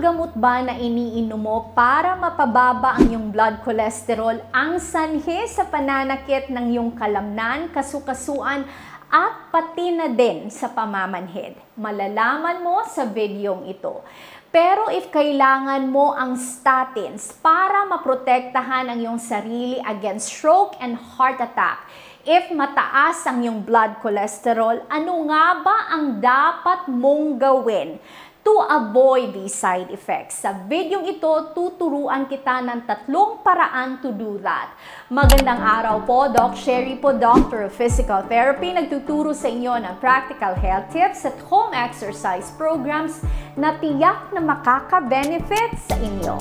gamot ba na iniinom mo para mapababa ang iyong blood cholesterol ang sanhi sa pananakit ng iyong kalamnan, kasukasuan, at pati na din sa pamamanhid? Malalaman mo sa videong ito. Pero if kailangan mo ang statins para maprotektahan ang iyong sarili against stroke and heart attack, if mataas ang iyong blood cholesterol, ano nga ba ang dapat mong gawin to avoid these side effects? Sa videong ito, tuturuan kita ng 3 paraan to do that. Magandang araw po, Doc Sherry po, Doctor of Physical Therapy, nagtuturo sa inyo ng practical health tips at home exercise programs na tiyak na makaka-benefit sa inyo.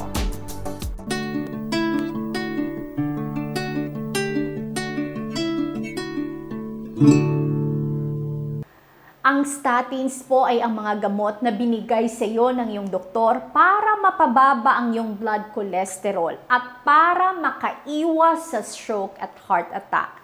Ang statins po ay ang mga gamot na binigay sa iyo ng iyong doktor para mapababa ang iyong blood cholesterol at para makaiwas sa stroke at heart attack.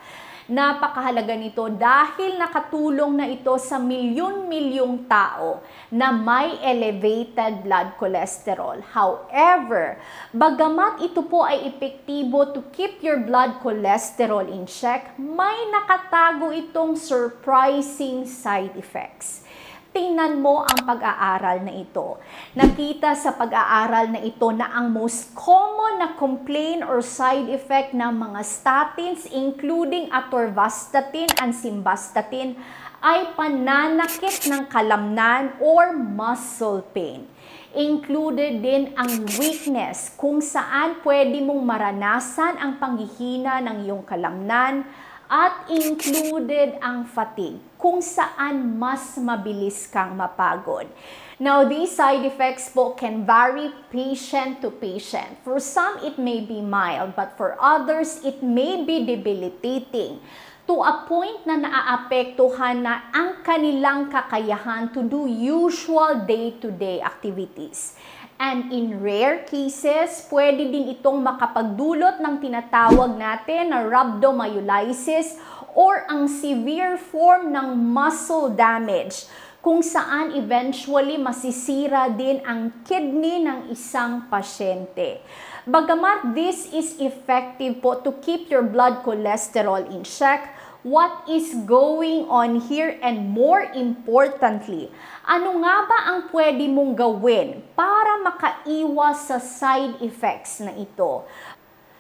Napakahalaga nito dahil nakatulong na ito sa milyon-milyong tao na may elevated blood cholesterol. However, bagamat ito po ay epektibo to keep your blood cholesterol in check, may nakatago itong surprising side effects. Tingnan mo ang pag-aaral na ito. Nakita sa pag-aaral na ito na ang most common na complaint or side effect ng mga statins, including atorvastatin and simvastatin, ay pananakit ng kalamnan or muscle pain. Included din ang weakness, kung saan pwede mong maranasan ang panghihina ng iyong kalamnan, at included ang fatigue, kung saan mas mabilis kang mapagod. Now, these side effects po can vary patient to patient. For some, it may be mild, but for others, it may be debilitating to a point na naaapektuhan na ang kanilang kakayahan to do usual day-to-day activities. And in rare cases, pwede din itong makapagdulot ng tinatawag natin na rhabdomyolysis or ang severe form ng muscle damage, kung saan eventually masisira din ang kidney ng isang pasyente. Bagamat this is effective po to keep your blood cholesterol in check, what is going on here, and more importantly, ano nga ba ang pwede mong gawin para makaiwas sa side effects na ito?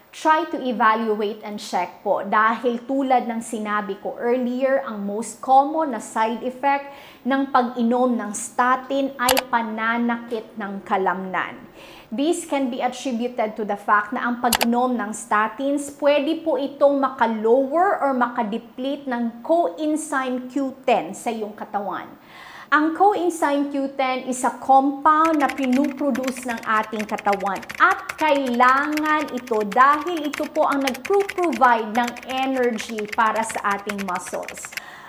Try to evaluate and check po dahil tulad ng sinabi ko earlier, ang most common na side effect ng pag-inom ng statin ay pananakit ng kalamnan. This can be attributed to the fact na ang pag-inom ng statins, pwede po itong maka-lower or maka-deplete ng coenzyme Q10 sa iyong katawan. Ang coenzyme Q10 is a compound na pinuproduce ng ating katawan at kailangan ito dahil ito po ang nag-provide ng energy para sa ating muscles.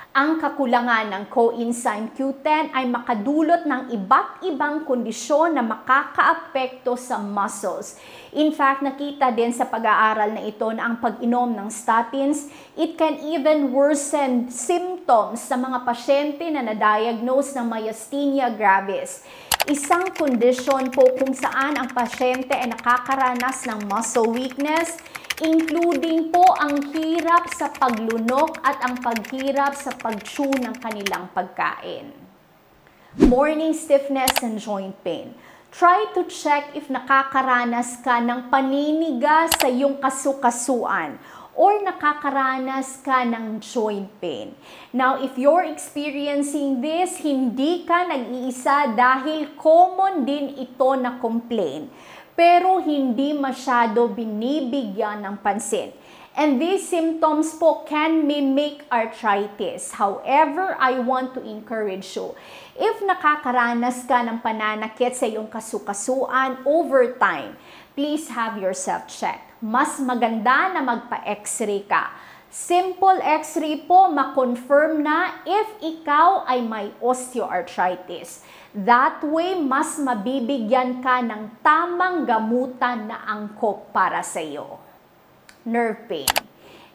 Ang kakulangan ng coenzyme Q10 ay makadulot ng iba't ibang kondisyon na makakaapekto sa muscles. In fact, nakita din sa pag-aaral na ito na ang pag-inom ng statins, it can even worsen symptoms sa mga pasyente na na-diagnose ng myasthenia gravis. Isang kondisyon po kung saan ang pasyente ay nakakaranas ng muscle weakness, including po ang hirap sa paglunok at ang paghirap sa pag-chew ng kanilang pagkain. Morning stiffness and joint pain. Try to check if nakakaranas ka ng paninigas sa iyong kasukasuan or nakakaranas ka ng joint pain. Now, if you're experiencing this, hindi ka nag-iisa dahil common din ito na complaint, pero hindi masyado binibigyan ng pansin. And these symptoms po can mimic arthritis. However, I want to encourage you, if nakakaranas ka ng pananakit sa iyong kasukasuan over time, please have yourself checked. Mas maganda na magpa-x-ray ka. Simple x-ray po, ma-confirm na if ikaw ay may osteoarthritis. That way, mas mabibigyan ka ng tamang gamutan na angkop para sa iyo. Nerve pain.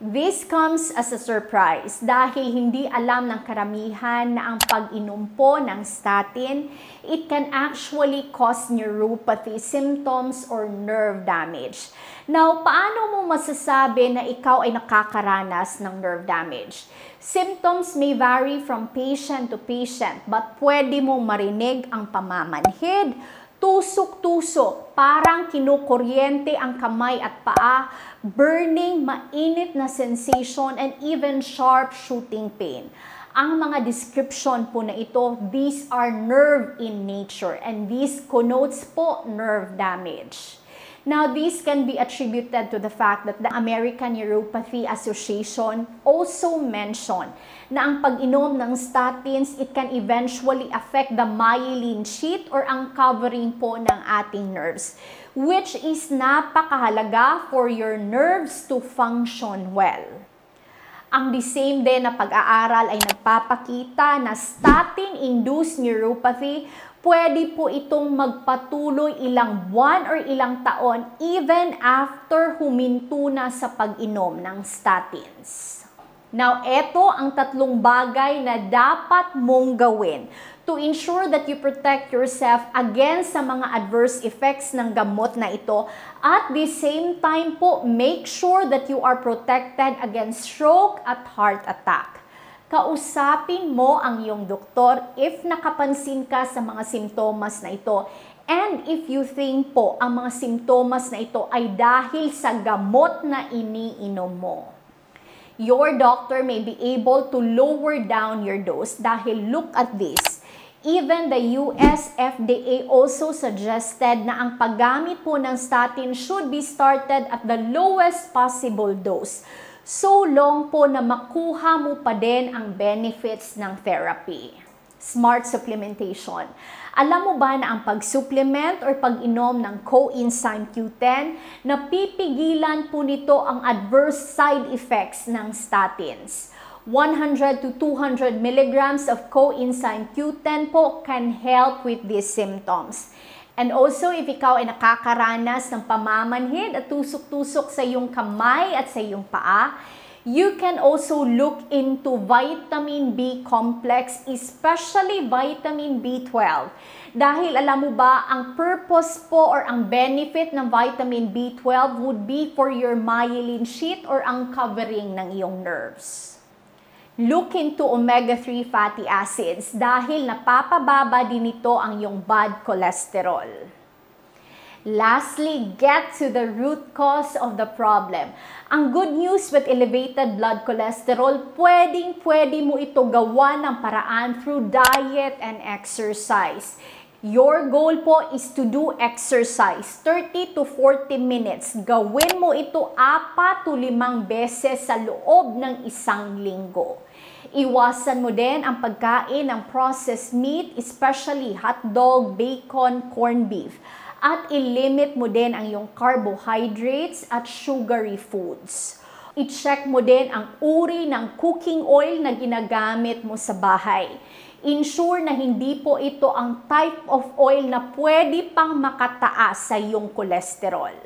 This comes as a surprise dahil hindi alam ng karamihan na ang pag-inom po ng statin, it can actually cause neuropathy symptoms or nerve damage. Now, paano mo masasabi na ikaw ay nakakaranas ng nerve damage? Symptoms may vary from patient to patient, but pwede mong marinig ang pamamanhid, tusok-tusok, parang kinukuryente ang kamay at paa, burning, mainit na sensation, and even sharp shooting pain. Ang mga description po na ito, these are nerve in nature, and this connotes po nerve damage. Now, this can be attributed to the fact that the American Neuropathy Association also mentioned na ang pag-inom ng statins, it can eventually affect the myelin sheath or ang covering po ng ating nerves, which is napakahalaga for your nerves to function well. Ang the same din na pag-aaral ay nagpapakita na statin-induced neuropathy, pwede po itong magpatuloy ilang buwan or ilang taon even after huminto na sa pag-inom ng statins. Now, ito ang tatlong bagay na dapat mong gawin to ensure that you protect yourself against sa mga adverse effects ng gamot na ito. At the same time po, make sure that you are protected against stroke at heart attack. Kausapin mo ang iyong doktor if nakapansin ka sa mga simptomas na ito. And if you think po ang mga simptomas na ito ay dahil sa gamot na iniinom mo. Your doctor may be able to lower down your dose dahil look at this. Even the US FDA also suggested na ang paggamit po ng statin should be started at the lowest possible dose. So long po na makuha mo pa din ang benefits ng therapy. Smart supplementation. Alam mo ba na ang pag-supplement or pag-inom ng coenzyme Q10, napipigilan po nito ang adverse side effects ng statins. 100 to 200 milligrams of coenzyme Q10 po can help with these symptoms. And also, if ikaw ay nakakaranas ng pamamanhid at tusok-tusok sa iyong kamay at sa iyong paa, you can also look into vitamin B complex, especially vitamin B12. Dahil alam mo ba, ang purpose po or ang benefit ng vitamin B12 would be for your myelin sheath or ang covering ng iyong nerves. Look into omega-3 fatty acids dahil napapababa din ito ang iyong bad cholesterol. Lastly, get to the root cause of the problem. Ang good news with elevated blood cholesterol, pwede mo ito gawa ng paraan through diet and exercise. Your goal po is to do exercise 30 to 40 minutes. Gawin mo ito 4 to 5 beses sa loob ng isang linggo. Iwasan mo din ang pagkain ng processed meat, especially hotdog, bacon, corned beef. At ilimit mo din ang iyong carbohydrates at sugary foods. I-check mo din ang uri ng cooking oil na ginagamit mo sa bahay. Ensure na hindi po ito ang type of oil na pwede pang makataas sa iyong cholesterol.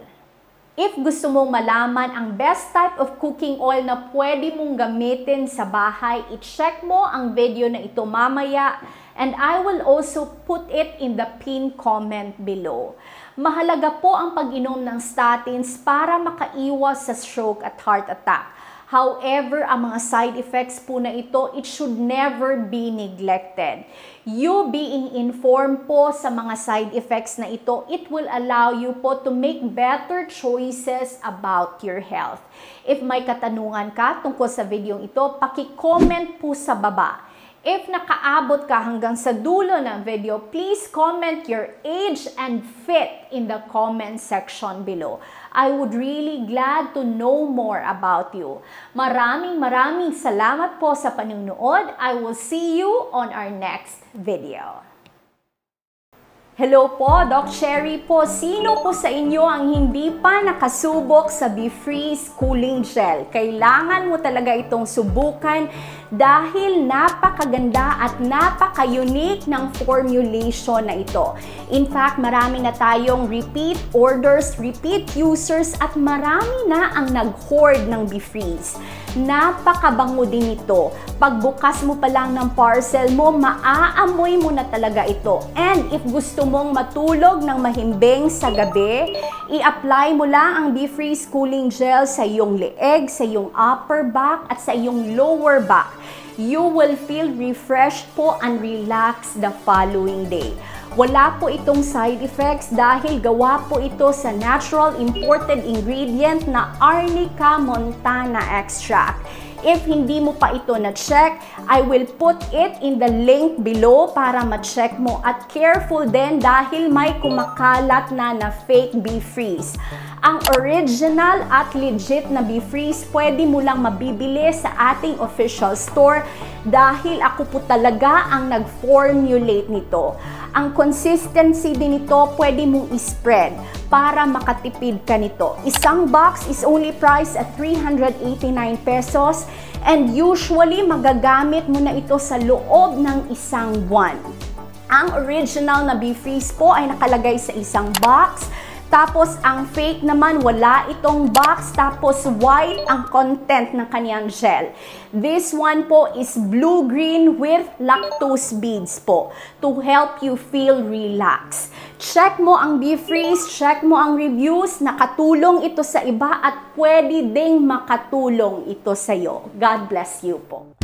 If gusto mong malaman ang best type of cooking oil na pwede mong gamitin sa bahay, i-check mo ang video na ito mamaya and I will also put it in the pinned comment below. Mahalaga po ang pag-inom ng statins para makaiwas sa stroke at heart attack. However, ang mga side effects po na ito, it should never be neglected. You being informed po sa mga side effects na ito, it will allow you po to make better choices about your health. If may katanungan ka tungkol sa video ito, paki-comment po sa baba. If nakaabot ka hanggang sa dulo ng video, please comment your age and fit in the comment section below. I would really glad to know more about you. Maraming salamat po sa panonood. I will see you on our next video. Hello po, Doc Sherry po. Sino po sa inyo ang hindi pa nakasubok sa BeFreeze Cooling Gel? Kailangan mo talaga itong subukan dahil napakaganda at napaka-unique ng formulation na ito. In fact, marami na tayong repeat orders, repeat users at marami na ang nag-hoard ng Beefreeze. Napakabango din ito. Pagbukas mo pa lang ng parcel mo, maaamoy mo na talaga ito. And if gusto mong matulog ng mahimbing sa gabi, i-apply mo lang ang Beefreeze Cooling Gel sa iyong leeg, sa iyong upper back at sa iyong lower back. You will feel refreshed po and relaxed the following day. Wala po itong side effects dahil gawa po ito sa natural imported ingredient na Arnica montana extract. If hindi mo pa ito na-check, I will put it in the link below para ma-check mo. At careful din dahil may kumakalat na fake Beefreeze. Ang original at legit na Beefreeze, pwede mo lang mabibili sa ating official store dahil ako po talaga ang nag-formulate nito. Ang consistency din nito, pwede mong i-spread para makatipid ka nito. Isang box is only priced at 389 pesos and usually magagamit mo na ito sa loob ng isang buwan. Ang original na Beefreeze po ay nakalagay sa isang box. Tapos, ang fake naman, wala itong box. Tapos, white ang content ng kaniyang gel. This one po is blue-green with lactose beads po to help you feel relaxed. Check mo ang Beefreeze, check mo ang reviews. Nakatulong ito sa iba at pwede ding makatulong ito sa iyo. God bless you po.